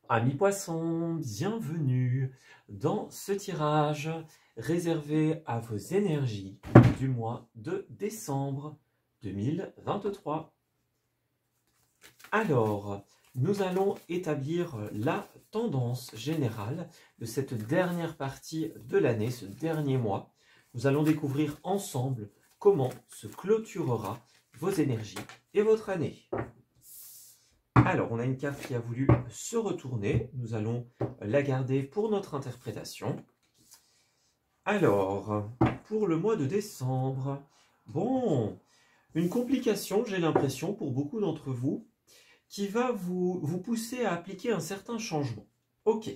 Amis poissons, bienvenue dans ce tirage réservé à vos énergies du mois de décembre 2023. Alors, nous allons établir la tendance générale de cette dernière partie de l'année, ce dernier mois. Nous allons découvrir ensemble comment se clôturera vos énergies et votre année. Alors, on a une carte qui a voulu se retourner. Nous allons la garder pour notre interprétation. Alors, pour le mois de décembre, bon, une complication, j'ai l'impression, pour beaucoup d'entre vous, qui va vous pousser à appliquer un certain changement. Ok.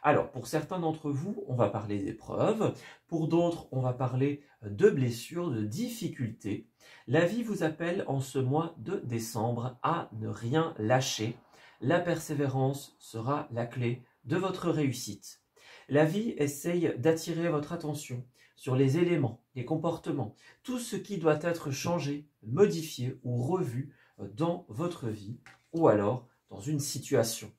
Alors, pour certains d'entre vous, on va parler d'épreuves. Pour d'autres, on va parler de blessures, de difficultés. La vie vous appelle en ce mois de décembre à ne rien lâcher. La persévérance sera la clé de votre réussite. La vie essaye d'attirer votre attention sur les éléments, les comportements, tout ce qui doit être changé, modifié ou revu dans votre vie ou alors dans une situation.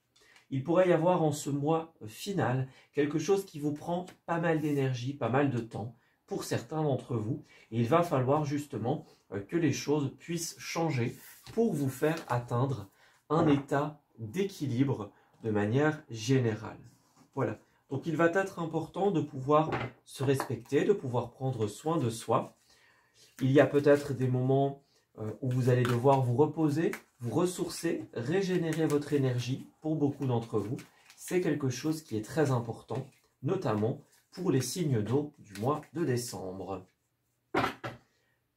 Il pourrait y avoir en ce mois final quelque chose qui vous prend pas mal d'énergie, pas mal de temps pour certains d'entre vous. Et il va falloir justement que les choses puissent changer pour vous faire atteindre un état d'équilibre de manière générale. Voilà. Donc il va être important de pouvoir se respecter, de pouvoir prendre soin de soi. Il y a peut-être des moments où vous allez devoir vous reposer, vous ressourcer, régénérer votre énergie pour beaucoup d'entre vous. C'est quelque chose qui est très important, notamment pour les signes d'eau du mois de décembre.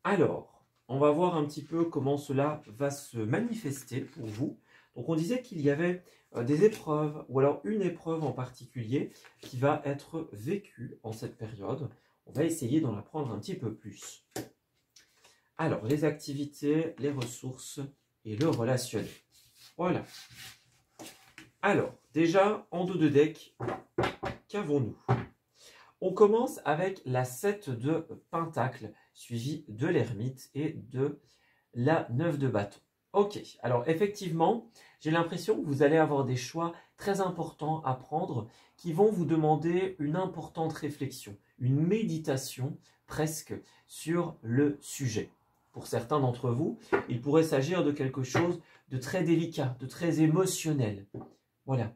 Alors, on va voir un petit peu comment cela va se manifester pour vous. Donc on disait qu'il y avait des épreuves, ou alors une épreuve en particulier qui va être vécue en cette période. On va essayer d'en apprendre un petit peu plus. Alors, les activités, les ressources et le relationnel. Voilà. Alors, déjà, en dos de deck, qu'avons-nous? On commence avec la 7 de Pentacle, suivie de l'Ermite et de la 9 de Bâton. Ok, alors effectivement, j'ai l'impression que vous allez avoir des choix très importants à prendre qui vont vous demander une importante réflexion, une méditation presque sur le sujet. Pour certains d'entre vous, il pourrait s'agir de quelque chose de très délicat, de très émotionnel. Voilà.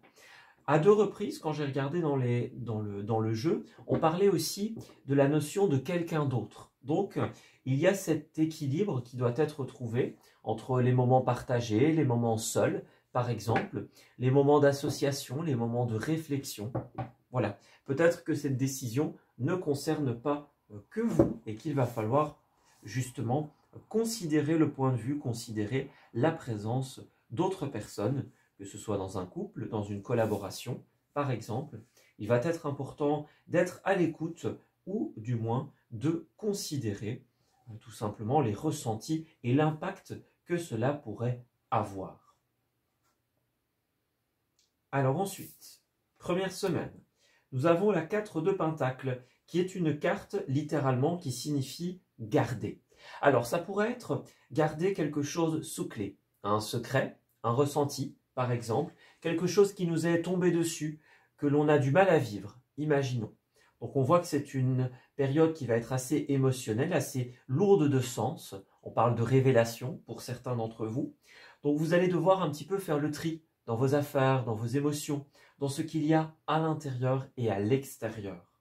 À deux reprises, quand j'ai regardé dans le jeu, on parlait aussi de la notion de quelqu'un d'autre. Donc, il y a cet équilibre qui doit être trouvé entre les moments partagés, les moments seuls, par exemple, les moments d'association, les moments de réflexion. Voilà. Peut-être que cette décision ne concerne pas que vous et qu'il va falloir justement considérer le point de vue, considérer la présence d'autres personnes, que ce soit dans un couple, dans une collaboration, par exemple. Il va être important d'être à l'écoute ou du moins de considérer tout simplement les ressentis et l'impact que cela pourrait avoir. Alors ensuite, première semaine, nous avons la 4 de Pentacle, qui est une carte littéralement qui signifie garder. Alors ça pourrait être garder quelque chose sous clé, un secret, un ressenti par exemple, quelque chose qui nous est tombé dessus, que l'on a du mal à vivre, imaginons. Donc on voit que c'est une période qui va être assez émotionnelle, assez lourde de sens. On parle de révélation pour certains d'entre vous. Donc vous allez devoir un petit peu faire le tri dans vos affaires, dans vos émotions, dans ce qu'il y a à l'intérieur et à l'extérieur.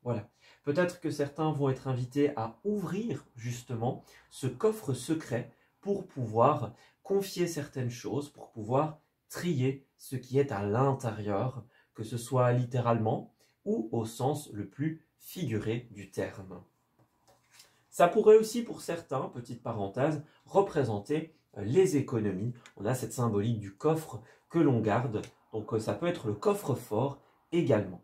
Voilà. Peut-être que certains vont être invités à ouvrir justement ce coffre secret pour pouvoir confier certaines choses, pour pouvoir trier ce qui est à l'intérieur, que ce soit littéralement ou au sens le plus figuré du terme. Ça pourrait aussi pour certains, petite parenthèse, représenter les économies. On a cette symbolique du coffre que l'on garde, donc ça peut être le coffre-fort également.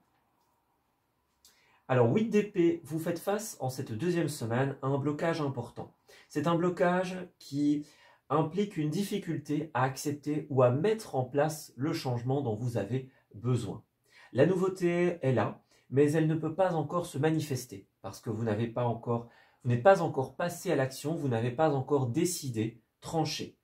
Alors 8 d'épée, vous faites face en cette deuxième semaine à un blocage important. C'est un blocage qui implique une difficulté à accepter ou à mettre en place le changement dont vous avez besoin. La nouveauté est là, mais elle ne peut pas encore se manifester parce que vous n'êtes pas encore passé à l'action, vous n'avez pas encore décidé, tranché.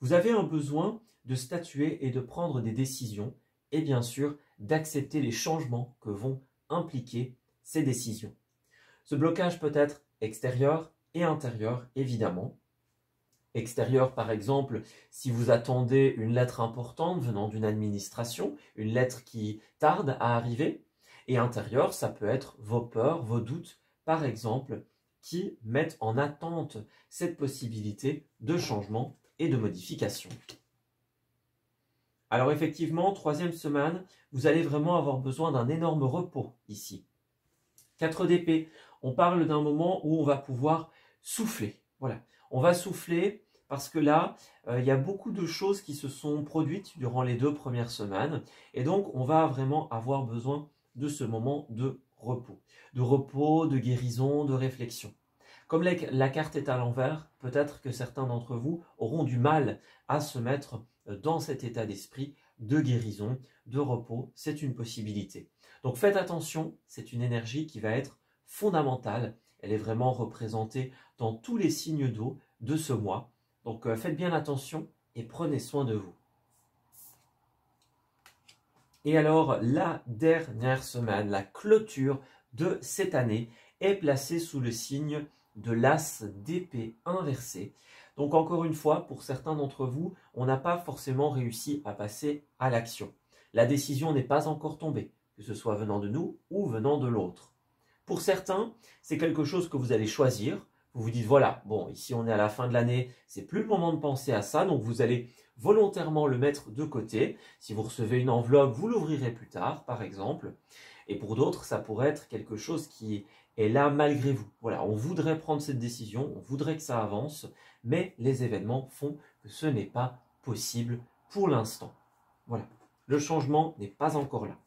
Vous avez un besoin de statuer et de prendre des décisions et bien sûr d'accepter les changements que vont impliquer ces décisions. Ce blocage peut être extérieur et intérieur, évidemment. Extérieur, par exemple, si vous attendez une lettre importante venant d'une administration, une lettre qui tarde à arriver. Et intérieur, ça peut être vos peurs, vos doutes, par exemple, qui mettent en attente cette possibilité de changement et de modification. Alors effectivement, 3e semaine, vous allez vraiment avoir besoin d'un énorme repos ici. 4 d'épée, on parle d'un moment où on va pouvoir souffler. Voilà, on va souffler parce que là, il y a beaucoup de choses qui se sont produites durant les 2 premières semaines. Et donc, on va vraiment avoir besoin de ce moment de repos, de guérison, de réflexion. Comme la carte est à l'envers, peut-être que certains d'entre vous auront du mal à se mettre dans cet état d'esprit de guérison, de repos. C'est une possibilité. Donc faites attention, c'est une énergie qui va être fondamentale. Elle est vraiment représentée dans tous les signes d'eau de ce mois. Donc faites bien attention et prenez soin de vous. Et alors, la dernière semaine, la clôture de cette année est placée sous le signe de l'as d'épée inversé. Donc encore une fois, pour certains d'entre vous, on n'a pas forcément réussi à passer à l'action. La décision n'est pas encore tombée, que ce soit venant de nous ou venant de l'autre. Pour certains, c'est quelque chose que vous allez choisir. Vous vous dites, voilà, bon, ici on est à la fin de l'année, c'est plus le moment de penser à ça, donc vous allez volontairement le mettre de côté. Si vous recevez une enveloppe, vous l'ouvrirez plus tard, par exemple. Et pour d'autres, ça pourrait être quelque chose qui est là malgré vous. Voilà, on voudrait prendre cette décision, on voudrait que ça avance, mais les événements font que ce n'est pas possible pour l'instant. Voilà, le changement n'est pas encore là.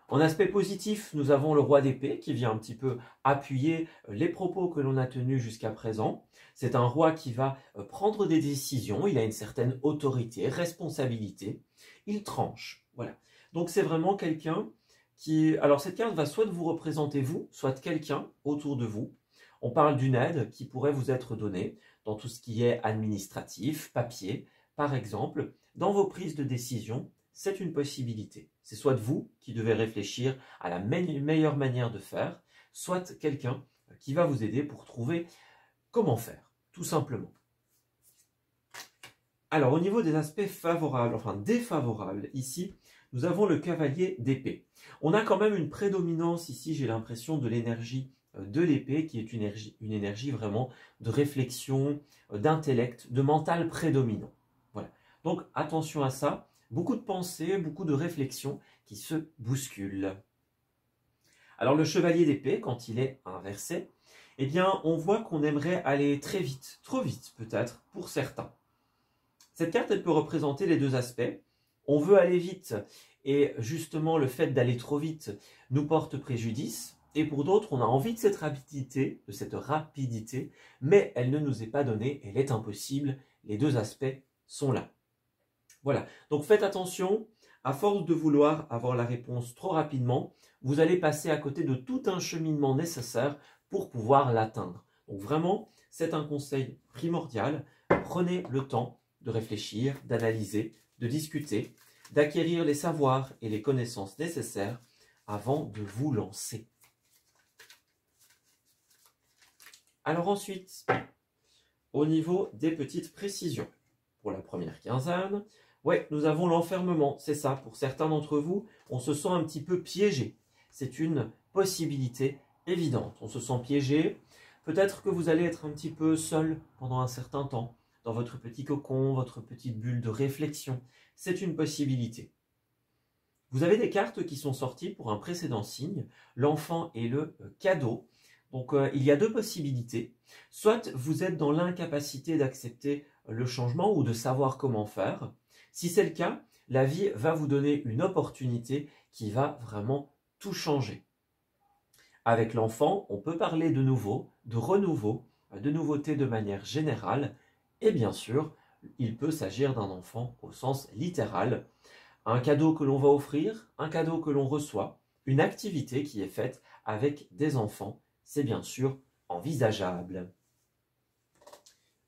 En aspect positif, nous avons le roi d'épée qui vient un petit peu appuyer les propos que l'on a tenus jusqu'à présent. C'est un roi qui va prendre des décisions, il a une certaine autorité, responsabilité, il tranche. Voilà. Donc c'est vraiment quelqu'un qui... Alors cette carte va soit vous représenter vous, soit quelqu'un autour de vous. On parle d'une aide qui pourrait vous être donnée dans tout ce qui est administratif, papier, par exemple, dans vos prises de décision. C'est une possibilité. C'est soit vous qui devez réfléchir à la meilleure manière de faire, soit quelqu'un qui va vous aider pour trouver comment faire, tout simplement. Alors, au niveau des aspects favorables, enfin défavorables, ici, nous avons le cavalier d'épée. On a quand même une prédominance ici, j'ai l'impression, de l'énergie de l'épée, qui est une énergie vraiment de réflexion, d'intellect, de mental prédominant. Voilà. Donc, attention à ça. Beaucoup de pensées, beaucoup de réflexions qui se bousculent. Alors le chevalier d'épée, quand il est inversé, eh bien on voit qu'on aimerait aller très vite, trop vite peut-être, pour certains. Cette carte, elle peut représenter les deux aspects. On veut aller vite et justement le fait d'aller trop vite nous porte préjudice. Et pour d'autres, on a envie de cette rapidité, mais elle ne nous est pas donnée, elle est impossible. Les deux aspects sont là. Voilà, donc faites attention, à force de vouloir avoir la réponse trop rapidement, vous allez passer à côté de tout un cheminement nécessaire pour pouvoir l'atteindre. Donc vraiment, c'est un conseil primordial, prenez le temps de réfléchir, d'analyser, de discuter, d'acquérir les savoirs et les connaissances nécessaires avant de vous lancer. Alors ensuite, au niveau des petites précisions, pour la première quinzaine, ouais, nous avons l'enfermement, c'est ça. Pour certains d'entre vous, on se sent un petit peu piégé. C'est une possibilité évidente. On se sent piégé. Peut-être que vous allez être un petit peu seul pendant un certain temps, dans votre petit cocon, votre petite bulle de réflexion. C'est une possibilité. Vous avez des cartes qui sont sorties pour un précédent signe, l'enfant et le cadeau. Donc il y a deux possibilités. Soit vous êtes dans l'incapacité d'accepter le changement ou de savoir comment faire. Si c'est le cas, la vie va vous donner une opportunité qui va vraiment tout changer. Avec l'enfant, on peut parler de nouveau, de renouveau, de nouveauté de manière générale. Et bien sûr, il peut s'agir d'un enfant au sens littéral, un cadeau que l'on va offrir, un cadeau que l'on reçoit, une activité qui est faite avec des enfants, c'est bien sûr envisageable.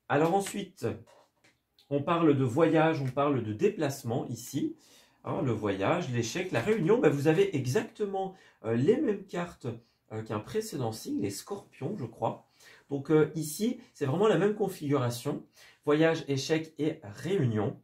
Alors ensuite, on parle de voyage, on parle de déplacement ici. Hein, le voyage, l'échec, la réunion, ben vous avez exactement les mêmes cartes qu'un précédent signe, les scorpions, je crois. Donc ici, c'est vraiment la même configuration. Voyage, échec et réunion.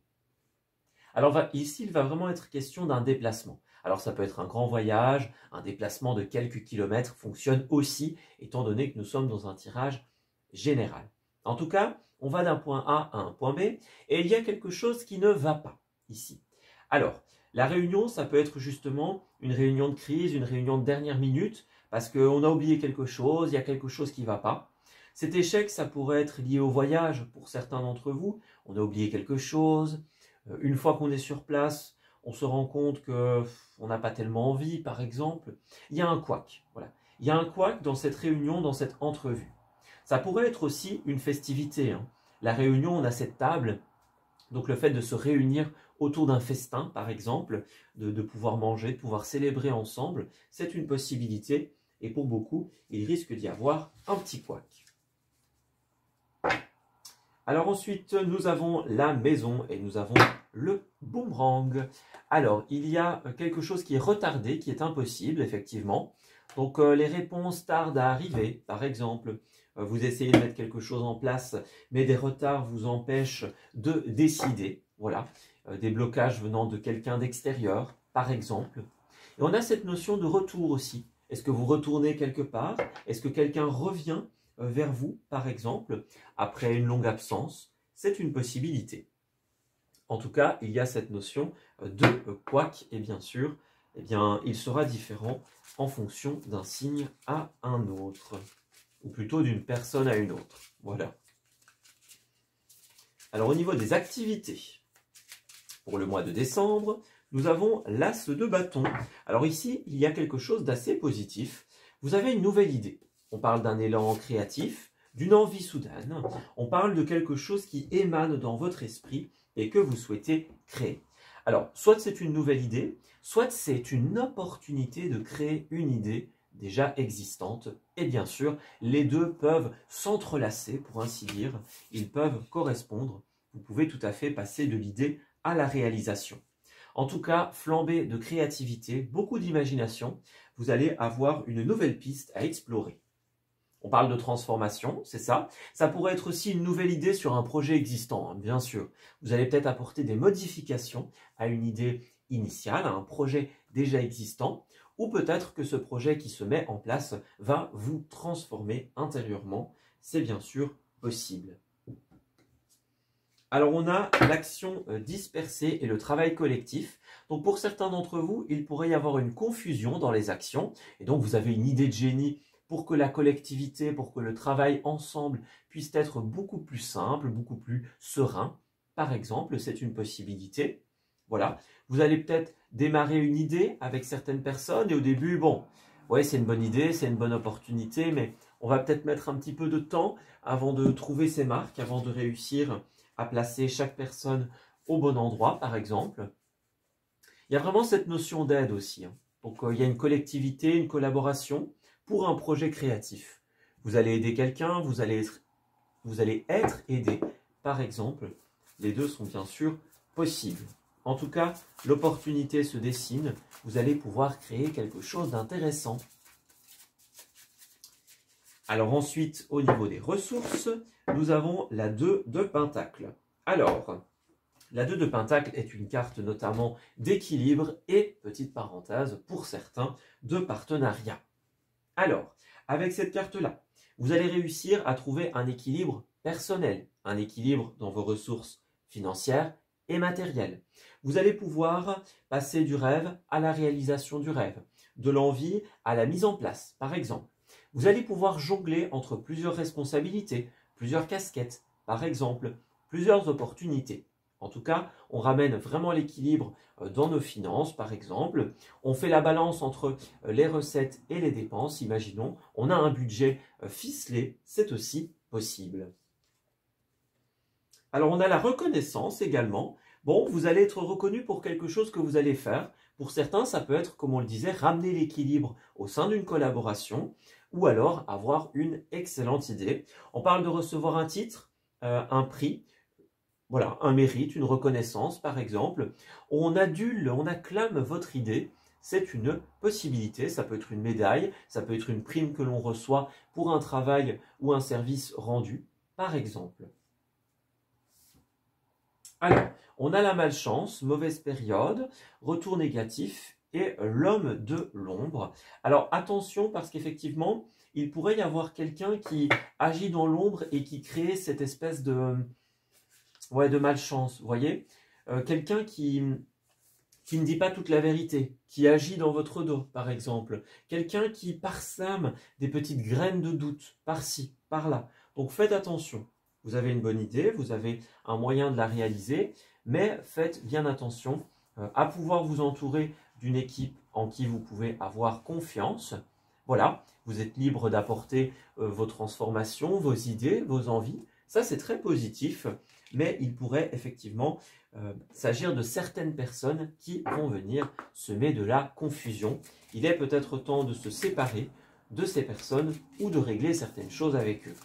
Alors ici, il va vraiment être question d'un déplacement. Alors ça peut être un grand voyage, un déplacement de quelques kilomètres fonctionne aussi, étant donné que nous sommes dans un tirage général. En tout cas, on va d'un point A à un point B, et il y a quelque chose qui ne va pas ici. Alors, la réunion, ça peut être justement une réunion de crise, une réunion de dernière minute, parce qu'on a oublié quelque chose, il y a quelque chose qui ne va pas. Cet échec, ça pourrait être lié au voyage pour certains d'entre vous. On a oublié quelque chose. Une fois qu'on est sur place, on se rend compte qu'on n'a pas tellement envie, par exemple. Il y a un couac. Voilà. Il y a un couac dans cette réunion, dans cette entrevue. Ça pourrait être aussi une festivité. Hein. La réunion, on a cette table. Donc le fait de se réunir autour d'un festin, par exemple, de pouvoir manger, de pouvoir célébrer ensemble, c'est une possibilité. Et pour beaucoup, il risque d'y avoir un petit couac. Alors ensuite, nous avons la maison et nous avons le boomerang. Alors, il y a quelque chose qui est retardé, qui est impossible, effectivement. Donc, les réponses tardent à arriver, par exemple. Vous essayez de mettre quelque chose en place, mais des retards vous empêchent de décider. Voilà, des blocages venant de quelqu'un d'extérieur, par exemple. Et on a cette notion de retour aussi. Est-ce que vous retournez quelque part? Est-ce que quelqu'un revient vers vous, par exemple, après une longue absence? C'est une possibilité. En tout cas, il y a cette notion de couac, et bien sûr, eh bien, il sera différent en fonction d'un signe à un autre, ou plutôt d'une personne à une autre. Voilà. Alors, au niveau des activités, pour le mois de décembre, nous avons l'as de bâton. Alors ici, il y a quelque chose d'assez positif. Vous avez une nouvelle idée. On parle d'un élan créatif, d'une envie soudaine. On parle de quelque chose qui émane dans votre esprit et que vous souhaitez créer. Alors, soit c'est une nouvelle idée, soit c'est une opportunité de créer une idée déjà existante. Et bien sûr, les deux peuvent s'entrelacer, pour ainsi dire. Ils peuvent correspondre. Vous pouvez tout à fait passer de l'idée à la réalisation. En tout cas, flambée de créativité, beaucoup d'imagination. Vous allez avoir une nouvelle piste à explorer. On parle de transformation, c'est ça. Ça pourrait être aussi une nouvelle idée sur un projet existant, hein, bien sûr. Vous allez peut-être apporter des modifications à une idée initiale, à un projet déjà existant, ou peut-être que ce projet qui se met en place va vous transformer intérieurement. C'est bien sûr possible. Alors on a l'action dispersée et le travail collectif. Donc pour certains d'entre vous, il pourrait y avoir une confusion dans les actions. Et donc vous avez une idée de génie pour que la collectivité, pour que le travail ensemble puisse être beaucoup plus simple, beaucoup plus serein. Par exemple, c'est une possibilité. Voilà. Vous allez peut-être démarrer une idée avec certaines personnes et au début, bon, ouais, c'est une bonne idée, c'est une bonne opportunité, mais on va peut-être mettre un petit peu de temps avant de trouver ses marques, avant de réussir à placer chaque personne au bon endroit, par exemple. Il y a vraiment cette notion d'aide aussi. Hein. Donc, il y a une collectivité, une collaboration pour un projet créatif. Vous allez aider quelqu'un, vous allez être aidé, par exemple. Les deux sont bien sûr possibles. En tout cas, l'opportunité se dessine. Vous allez pouvoir créer quelque chose d'intéressant. Alors ensuite, au niveau des ressources, nous avons la 2 de Pentacle. Alors, la 2 de Pentacle est une carte notamment d'équilibre et, petite parenthèse, pour certains, de partenariat. Alors, avec cette carte-là, vous allez réussir à trouver un équilibre personnel, un équilibre dans vos ressources financières et matérielles. Vous allez pouvoir passer du rêve à la réalisation du rêve, de l'envie à la mise en place, par exemple. Vous allez pouvoir jongler entre plusieurs responsabilités, plusieurs casquettes, par exemple, plusieurs opportunités. En tout cas, on ramène vraiment l'équilibre dans nos finances, par exemple. On fait la balance entre les recettes et les dépenses, imaginons. On a un budget ficelé, c'est aussi possible. Alors, on a la reconnaissance également. Bon, vous allez être reconnu pour quelque chose que vous allez faire. Pour certains, ça peut être, comme on le disait, ramener l'équilibre au sein d'une collaboration ou alors avoir une excellente idée. On parle de recevoir un titre, un prix, voilà, un mérite, une reconnaissance par exemple. On adule, on acclame votre idée. C'est une possibilité, ça peut être une médaille, ça peut être une prime que l'on reçoit pour un travail ou un service rendu, par exemple. Alors, on a la malchance, mauvaise période, retour négatif et l'homme de l'ombre. Alors attention parce qu'effectivement, il pourrait y avoir quelqu'un qui agit dans l'ombre et qui crée cette espèce de malchance, vous voyez. Quelqu'un qui ne dit pas toute la vérité, qui agit dans votre dos, par exemple. Quelqu'un qui parsème des petites graines de doute, par-ci, par-là. Donc faites attention. Vous avez une bonne idée, vous avez un moyen de la réaliser, mais faites bien attention à pouvoir vous entourer d'une équipe en qui vous pouvez avoir confiance. Voilà, vous êtes libre d'apporter vos transformations, vos idées, vos envies. Ça, c'est très positif, mais il pourrait effectivement s'agir de certaines personnes qui vont venir semer de la confusion. Il est peut-être temps de se séparer de ces personnes ou de régler certaines choses avec eux.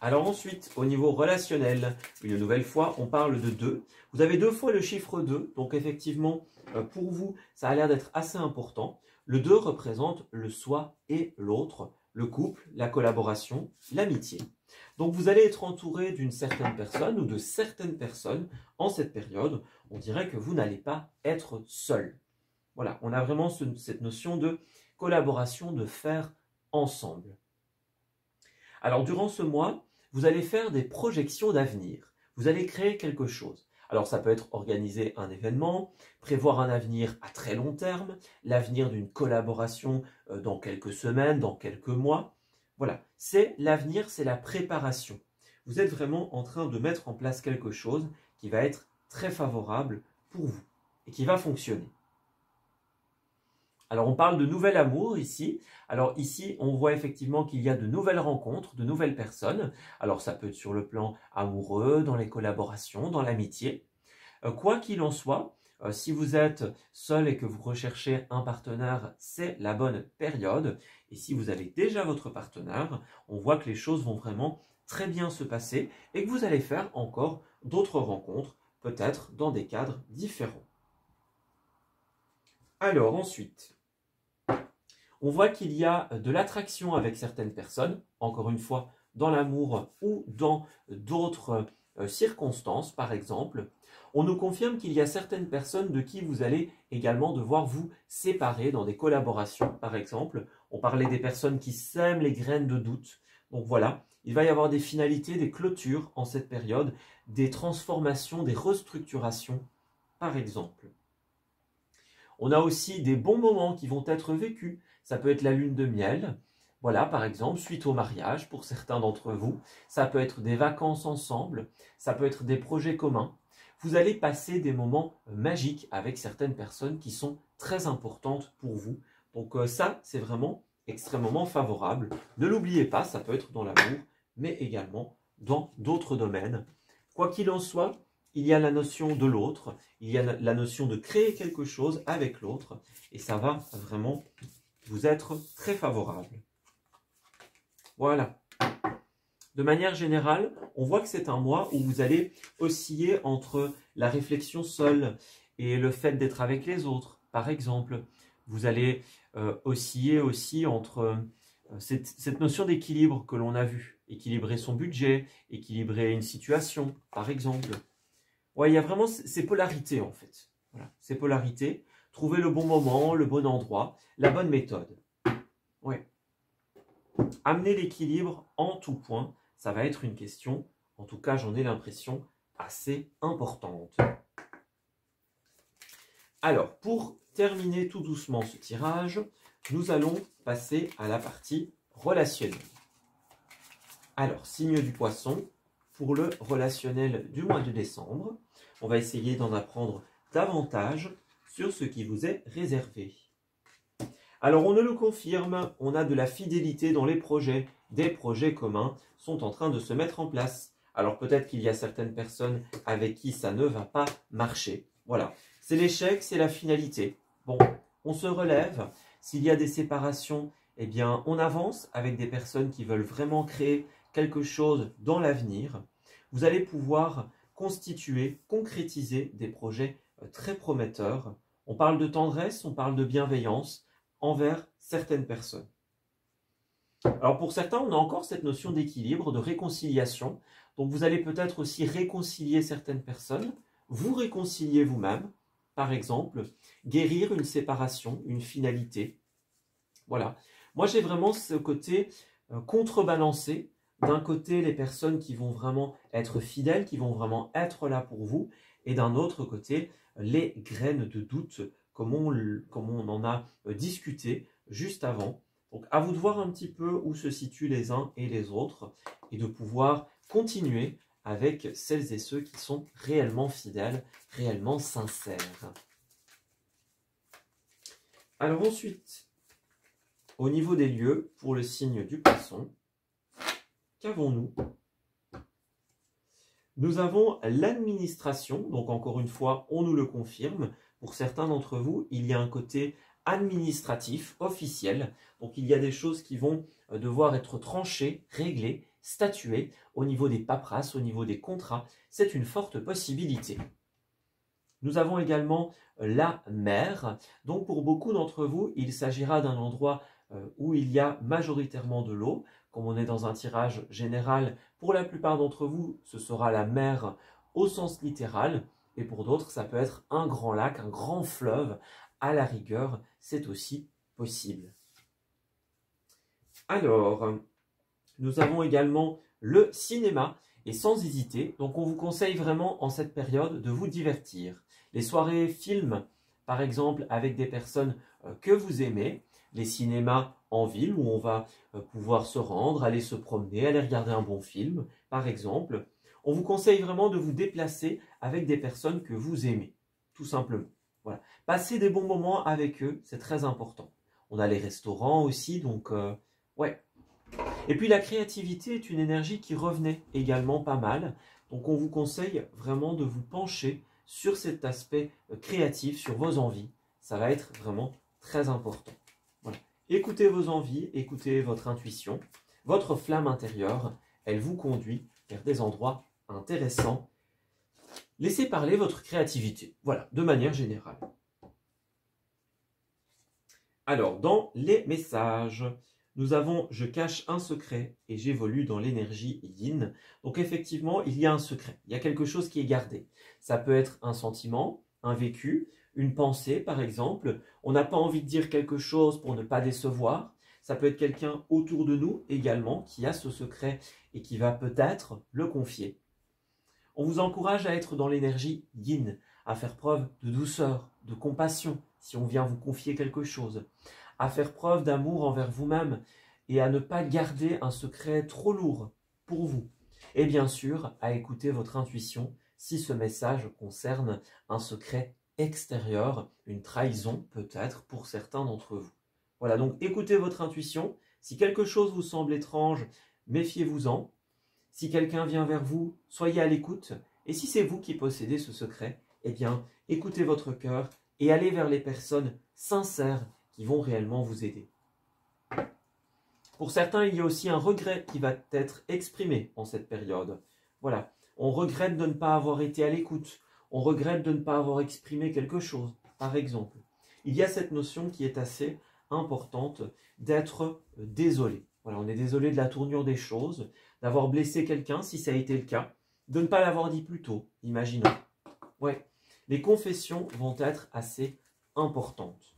Alors ensuite, au niveau relationnel, une nouvelle fois, on parle de 2. Vous avez 2 fois le chiffre 2, donc effectivement, pour vous, ça a l'air d'être assez important. Le 2 représente le soi et l'autre, le couple, la collaboration, l'amitié. Donc vous allez être entouré d'une certaine personne ou de certaines personnes en cette période. On dirait que vous n'allez pas être seul. Voilà, on a vraiment cette notion de collaboration, de faire ensemble. Alors durant ce mois, vous allez faire des projections d'avenir. Vous allez créer quelque chose. Alors ça peut être organiser un événement, prévoir un avenir à très long terme, l'avenir d'une collaboration dans quelques semaines, dans quelques mois. Voilà, c'est l'avenir, c'est la préparation. Vous êtes vraiment en train de mettre en place quelque chose qui va être très favorable pour vous et qui va fonctionner. Alors on parle de nouvel amour ici. Alors ici, on voit effectivement qu'il y a de nouvelles rencontres, de nouvelles personnes. Alors ça peut être sur le plan amoureux, dans les collaborations, dans l'amitié. Quoi qu'il en soit, si vous êtes seul et que vous recherchez un partenaire, c'est la bonne période. Et si vous avez déjà votre partenaire, on voit que les choses vont vraiment très bien se passer et que vous allez faire encore d'autres rencontres, peut-être dans des cadres différents. Alors ensuite, on voit qu'il y a de l'attraction avec certaines personnes, encore une fois, dans l'amour ou dans d'autres circonstances, par exemple. On nous confirme qu'il y a certaines personnes de qui vous allez également devoir vous séparer dans des collaborations, par exemple. On parlait des personnes qui sèment les graines de doute. Donc voilà, il va y avoir des finalités, des clôtures en cette période, des transformations, des restructurations, par exemple. On a aussi des bons moments qui vont être vécus. Ça peut être la lune de miel, voilà, par exemple, suite au mariage pour certains d'entre vous. Ça peut être des vacances ensemble, ça peut être des projets communs. Vous allez passer des moments magiques avec certaines personnes qui sont très importantes pour vous. Donc ça, c'est vraiment extrêmement favorable. Ne l'oubliez pas, ça peut être dans l'amour, mais également dans d'autres domaines. Quoi qu'il en soit, il y a la notion de l'autre, il y a la notion de créer quelque chose avec l'autre, et ça va vraiment vous être très favorable. Voilà. De manière générale, on voit que c'est un mois où vous allez osciller entre la réflexion seule et le fait d'être avec les autres. Par exemple, vous allez osciller aussi entre cette notion d'équilibre que l'on a vu. Équilibrer son budget, équilibrer une situation, par exemple. Ouais, il y a vraiment ces polarités en fait. Voilà, ces polarités. Trouver le bon moment, le bon endroit, la bonne méthode. Ouais. Amener l'équilibre en tout point, ça va être une question, en tout cas j'en ai l'impression, assez importante. Alors, pour terminer tout doucement ce tirage, nous allons passer à la partie relationnelle. Alors, signe du poisson, pour le relationnel du mois de décembre, on va essayer d'en apprendre davantage sur ce qui vous est réservé. Alors, on ne le confirme, on a de la fidélité dans les projets. Des projets communs sont en train de se mettre en place. Alors peut-être qu'il y a certaines personnes avec qui ça ne va pas marcher. Voilà, c'est l'échec, c'est la finalité. Bon, on se relève. S'il y a des séparations, eh bien, on avance avec des personnes qui veulent vraiment créer quelque chose dans l'avenir. Vous allez pouvoir constituer, concrétiser des projets très prometteurs. On parle de tendresse, on parle de bienveillance envers certaines personnes. Alors pour certains, on a encore cette notion d'équilibre, de réconciliation. Donc vous allez peut-être aussi réconcilier certaines personnes, vous réconcilier vous-même, par exemple, guérir une séparation, une finalité. Voilà. Moi, j'ai vraiment ce côté contrebalancé. D'un côté, les personnes qui vont vraiment être fidèles, qui vont vraiment être là pour vous, et d'un autre côté, les graines de doute, comme on en a discuté juste avant. Donc, à vous de voir un petit peu où se situent les uns et les autres, et de pouvoir continuer avec celles et ceux qui sont réellement fidèles, réellement sincères. Alors ensuite, au niveau des lieux, pour le signe du Poisson, qu'avons-nous? Nous avons l'administration, donc encore une fois, on nous le confirme. Pour certains d'entre vous, il y a un côté administratif, officiel. Donc il y a des choses qui vont devoir être tranchées, réglées, statuées au niveau des paperasses, au niveau des contrats. C'est une forte possibilité. Nous avons également la mer. Donc pour beaucoup d'entre vous, il s'agira d'un endroit où il y a majoritairement de l'eau. Comme on est dans un tirage général, pour la plupart d'entre vous, ce sera la mer au sens littéral. Et pour d'autres, ça peut être un grand lac, un grand fleuve. À la rigueur, c'est aussi possible. Alors, nous avons également le cinéma. Et sans hésiter, donc on vous conseille vraiment en cette période de vous divertir. Les soirées films, par exemple, avec des personnes que vous aimez, les cinémas en ville où on va pouvoir se rendre, aller se promener, aller regarder un bon film, par exemple. On vous conseille vraiment de vous déplacer avec des personnes que vous aimez, tout simplement. Voilà. Passer des bons moments avec eux, c'est très important. On a les restaurants aussi, donc ouais. Et puis la créativité est une énergie qui revenait également pas mal. Donc on vous conseille vraiment de vous pencher sur cet aspect créatif, sur vos envies. Ça va être vraiment très important. Voilà. Écoutez vos envies, écoutez votre intuition. Votre flamme intérieure, elle vous conduit vers des endroits intéressants. Laissez parler votre créativité. Voilà, de manière générale. Alors, dans les messages, nous avons « Je cache un secret et j'évolue dans l'énergie yin ». Donc effectivement, il y a un secret. Il y a quelque chose qui est gardé. Ça peut être un sentiment, un vécu, une pensée par exemple. On n'a pas envie de dire quelque chose pour ne pas décevoir. Ça peut être quelqu'un autour de nous également qui a ce secret et qui va peut-être le confier. On vous encourage à être dans l'énergie yin, à faire preuve de douceur, de compassion si on vient vous confier quelque chose, à faire preuve d'amour envers vous-même et à ne pas garder un secret trop lourd pour vous. Et bien sûr, à écouter votre intuition si ce message concerne un secret extérieur, une trahison peut-être pour certains d'entre vous. Voilà, donc écoutez votre intuition. Si quelque chose vous semble étrange, méfiez-vous-en. Si quelqu'un vient vers vous, soyez à l'écoute. Et si c'est vous qui possédez ce secret, eh bien, écoutez votre cœur et allez vers les personnes sincères qui vont réellement vous aider. Pour certains, il y a aussi un regret qui va être exprimé en cette période. Voilà, on regrette de ne pas avoir été à l'écoute. On regrette de ne pas avoir exprimé quelque chose, par exemple. Il y a cette notion qui est assez importante d'être désolé. Voilà, on est désolé de la tournure des choses, d'avoir blessé quelqu'un, si ça a été le cas, de ne pas l'avoir dit plus tôt, imaginons. Ouais, les confessions vont être assez importantes.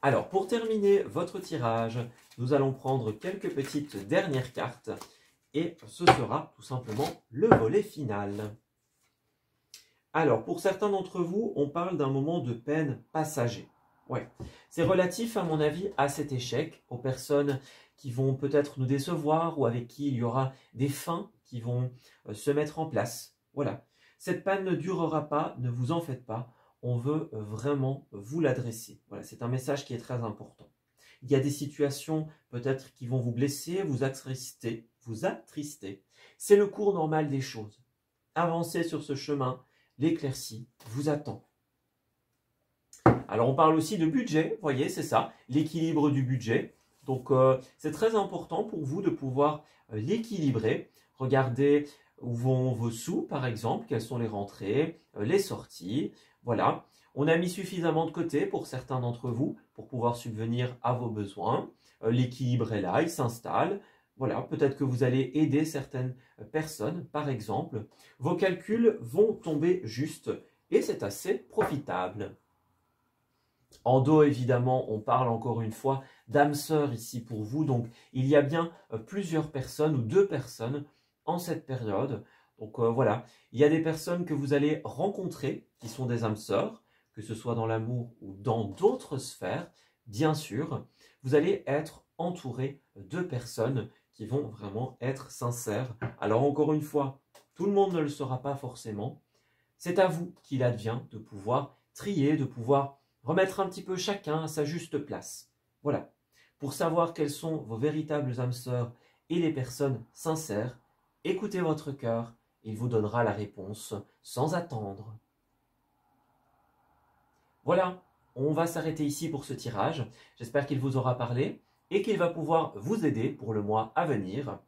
Alors, pour terminer votre tirage, nous allons prendre quelques petites dernières cartes et ce sera tout simplement le volet final. Alors, pour certains d'entre vous, on parle d'un moment de peine passager. Ouais, c'est relatif à mon avis à cet échec, aux personnes qui vont peut-être nous décevoir ou avec qui il y aura des fins qui vont se mettre en place. Voilà, cette panne ne durera pas, ne vous en faites pas, on veut vraiment vous l'adresser. Voilà, c'est un message qui est très important. Il y a des situations peut-être qui vont vous blesser, vous attrister, vous attrister. C'est le cours normal des choses. Avancez sur ce chemin, l'éclaircie vous attend. Alors on parle aussi de budget, vous voyez, c'est ça, l'équilibre du budget. Donc c'est très important pour vous de pouvoir l'équilibrer. Regardez où vont vos sous, par exemple, quelles sont les rentrées, les sorties. Voilà, on a mis suffisamment de côté pour certains d'entre vous pour pouvoir subvenir à vos besoins. L'équilibre est là, il s'installe. Voilà, peut-être que vous allez aider certaines personnes, par exemple. Vos calculs vont tomber juste et c'est assez profitable. En dos, évidemment, on parle encore une fois d'âme sœur ici pour vous. Donc, il y a bien plusieurs personnes ou 2 personnes en cette période. Donc, voilà, il y a des personnes que vous allez rencontrer qui sont des âmes sœurs, que ce soit dans l'amour ou dans d'autres sphères, bien sûr. Vous allez être entouré de personnes qui vont vraiment être sincères. Alors, encore une fois, tout le monde ne le sera pas forcément. C'est à vous qu'il advient de pouvoir trier, de pouvoir remettre un petit peu chacun à sa juste place. Voilà. Pour savoir quelles sont vos véritables âmes sœurs et les personnes sincères, écoutez votre cœur, il vous donnera la réponse sans attendre. Voilà, on va s'arrêter ici pour ce tirage. J'espère qu'il vous aura parlé et qu'il va pouvoir vous aider pour le mois à venir.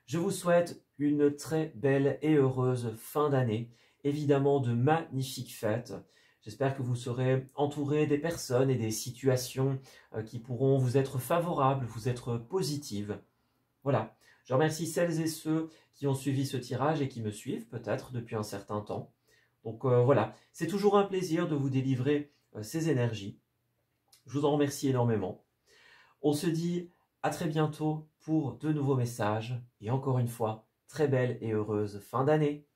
Je vous souhaite une très belle et heureuse fin d'année, évidemment de magnifiques fêtes. J'espère que vous serez entouré des personnes et des situations qui pourront vous être favorables, vous être positives. Voilà, je remercie celles et ceux qui ont suivi ce tirage et qui me suivent peut-être depuis un certain temps. Donc voilà, c'est toujours un plaisir de vous délivrer ces énergies. Je vous en remercie énormément. On se dit à très bientôt pour de nouveaux messages et encore une fois, très belle et heureuse fin d'année.